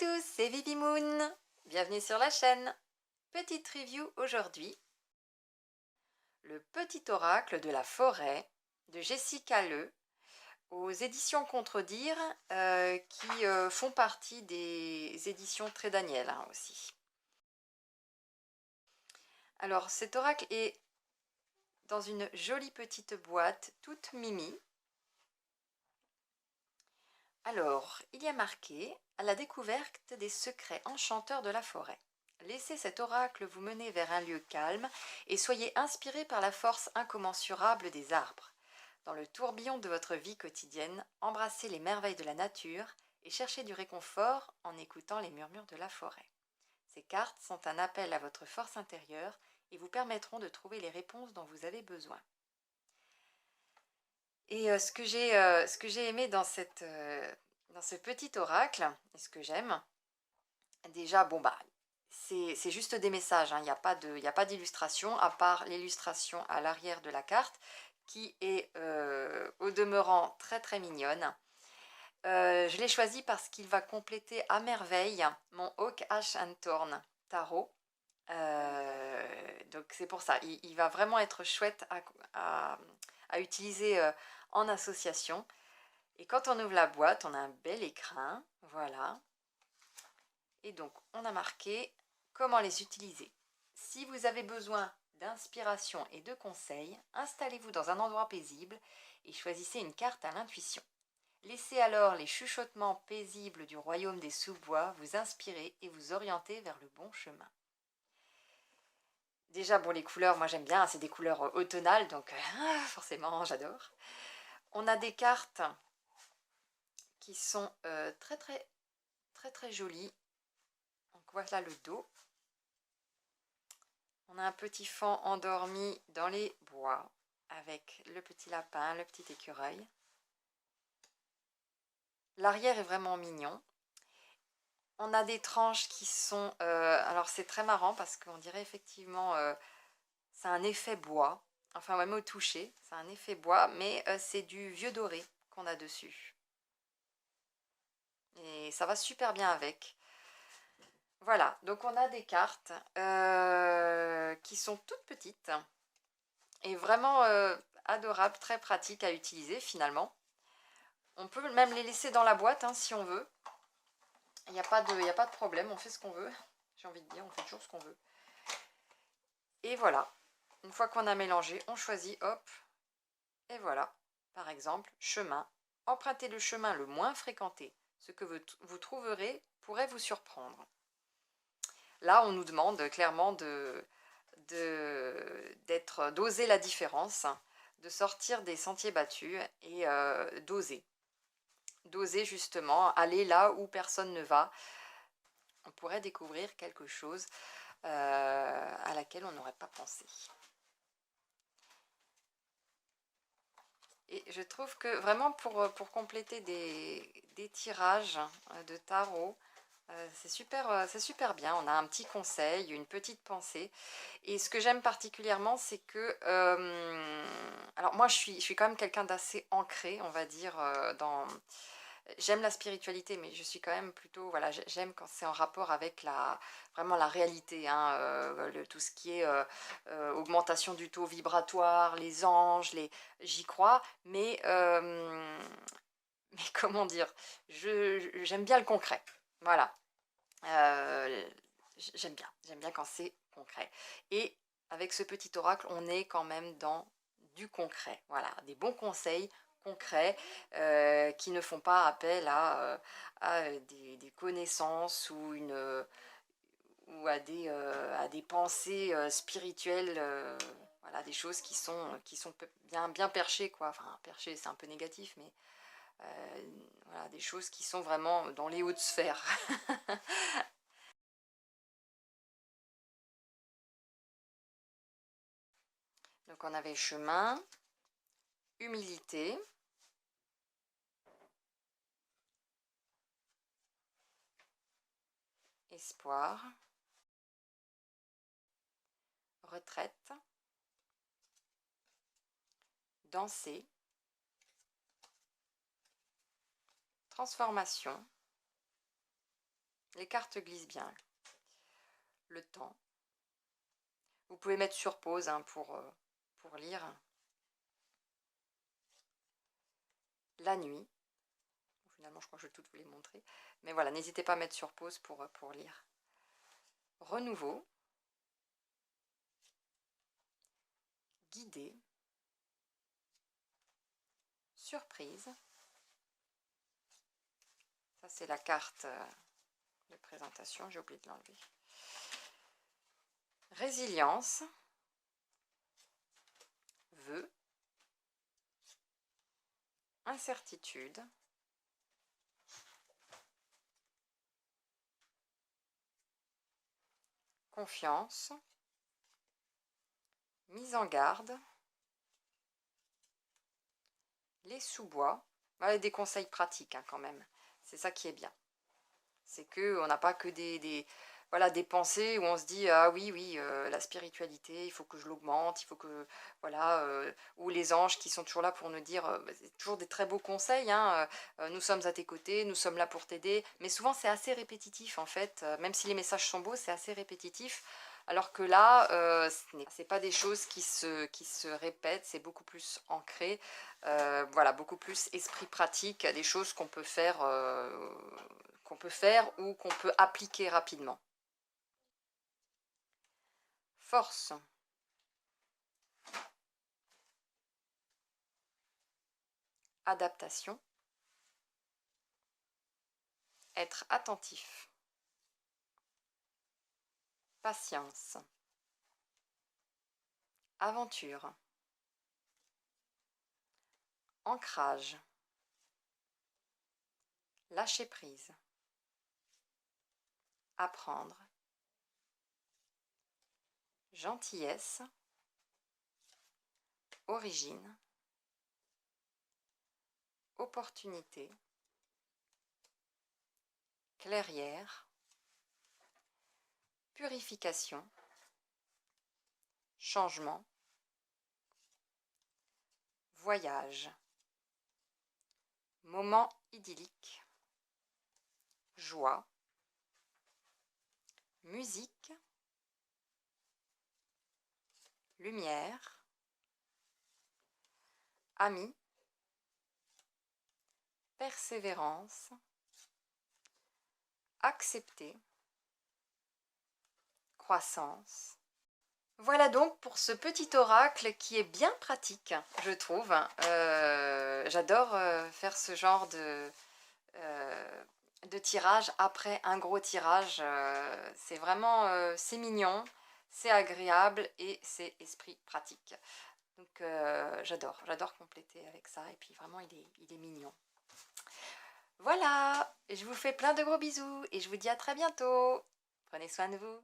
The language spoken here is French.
tous, c'est Vivi Moon. Bienvenue sur la chaîne. Petite review aujourd'hui. Le petit oracle de la forêt de Jessica Le aux éditions Contredire qui font partie des éditions Très Daniel aussi. Alors cet oracle est dans une jolie petite boîte toute mimi. Alors, il y a marqué « À la découverte des secrets enchanteurs de la forêt ». Laissez cet oracle vous mener vers un lieu calme et soyez inspiré par la force incommensurable des arbres. Dans le tourbillon de votre vie quotidienne, embrassez les merveilles de la nature et cherchez du réconfort en écoutant les murmures de la forêt. Ces cartes sont un appel à votre force intérieure et vous permettront de trouver les réponses dont vous avez besoin. Et ce que j'ai aimé dans ce petit oracle, et ce que j'aime, déjà, bon bah, c'est juste des messages, hein, il n'y a pas d'illustration, à part l'illustration à l'arrière de la carte, qui est au demeurant très très mignonne. Je l'ai choisi parce qu'il va compléter à merveille mon Oak Ash and Thorn tarot. Donc c'est pour ça, il va vraiment être chouette à utiliser en association. Et quand on ouvre la boîte, on a un bel écrin, voilà. Et donc on a marqué comment les utiliser. Si vous avez besoin d'inspiration et de conseils, installez-vous dans un endroit paisible et choisissez une carte à l'intuition. Laissez alors les chuchotements paisibles du royaume des sous-bois vous inspirer et vous orienter vers le bon chemin. Déjà, bon, les couleurs, moi j'aime bien, c'est des couleurs automnales, donc forcément j'adore. On a des cartes qui sont très jolies. Donc voilà le dos. On a un petit faon endormi dans les bois avec le petit lapin, le petit écureuil. L'arrière est vraiment mignon. On a des tranches qui sont... alors c'est très marrant parce qu'on dirait effectivement... c'est un effet bois. Enfin même au toucher, c'est un effet bois, mais c'est du vieux doré qu'on a dessus. Et ça va super bien avec. Voilà, donc on a des cartes qui sont toutes petites et vraiment adorables, très pratiques à utiliser finalement. On peut même les laisser dans la boîte hein, si on veut. Il n'y a pas de problème, on fait ce qu'on veut. J'ai envie de dire, on fait toujours ce qu'on veut. Et voilà, une fois qu'on a mélangé, on choisit, hop, et voilà. Par exemple, chemin. Empruntez le chemin le moins fréquenté. Ce que vous trouverez pourrait vous surprendre. Là, on nous demande clairement d'oser la différence, de sortir des sentiers battus et d'oser. D'oser justement aller là où personne ne va. On pourrait découvrir quelque chose à laquelle on n'aurait pas pensé. Et je trouve que vraiment pour compléter des tirages de tarot, c'est super bien. On a un petit conseil, une petite pensée. Et ce que j'aime particulièrement, c'est que... alors moi, je suis quand même quelqu'un d'assez ancré, on va dire, j'aime la spiritualité, mais je suis quand même plutôt... Voilà, j'aime quand c'est en rapport avec vraiment la réalité, hein, tout ce qui est augmentation du taux vibratoire, les anges, j'y crois, mais comment dire, j'aime bien le concret. Voilà. J'aime bien quand c'est concret. Et avec ce petit oracle, on est quand même dans du concret. Voilà, des bons conseils concrets qui ne font pas appel à des connaissances ou à des pensées spirituelles. Voilà, des choses qui sont bien perchées, quoi. Enfin, perchées, c'est un peu négatif, mais voilà, des choses qui sont vraiment dans les hautes sphères. Donc on avait chemin, humilité, espoir, retraite, danser, transformation, Les cartes glissent bien. Le temps. Vous pouvez mettre sur pause hein, pour lire. La nuit. Finalement, je crois que je vais toutes vous les montrer. Mais voilà, n'hésitez pas à mettre sur pause pour lire. Renouveau. Guidé. Surprise. Ça, c'est la carte de présentation. J'ai oublié de l'enlever. Résilience. Vœux. Incertitude. Confiance. Mise en garde. Les sous-bois. Voilà, des conseils pratiques hein, quand même. C'est ça qui est bien. C'est qu'on n'a pas que voilà, des pensées où on se dit ah oui, la spiritualité, il faut que je l'augmente, il faut que, voilà, ou les anges qui sont toujours là pour nous dire, c'est toujours des très beaux conseils, hein, nous sommes à tes côtés, nous sommes là pour t'aider, mais souvent c'est assez répétitif en fait, même si les messages sont beaux, c'est assez répétitif, alors que là, ce n'est pas des choses qui se répètent, c'est beaucoup plus ancré, voilà, beaucoup plus esprit pratique, des choses qu'on peut faire ou qu'on peut appliquer rapidement. Force. Adaptation. Être attentif. Patience. Aventure. Ancrage. Lâcher prise. Apprendre. Gentillesse. Origine. Opportunité. Clairière. Purification. Changement. Voyage. Moment idyllique. Joie. Musique. Lumière. Ami. Persévérance. Accepter. Croissance. Voilà donc pour ce petit oracle qui est bien pratique, je trouve. J'adore faire ce genre de tirage après un gros tirage. C'est vraiment, c'est mignon, c'est agréable et c'est esprit pratique. Donc j'adore compléter avec ça et puis vraiment il est mignon. Voilà, je vous fais plein de gros bisous et je vous dis à très bientôt. Prenez soin de vous.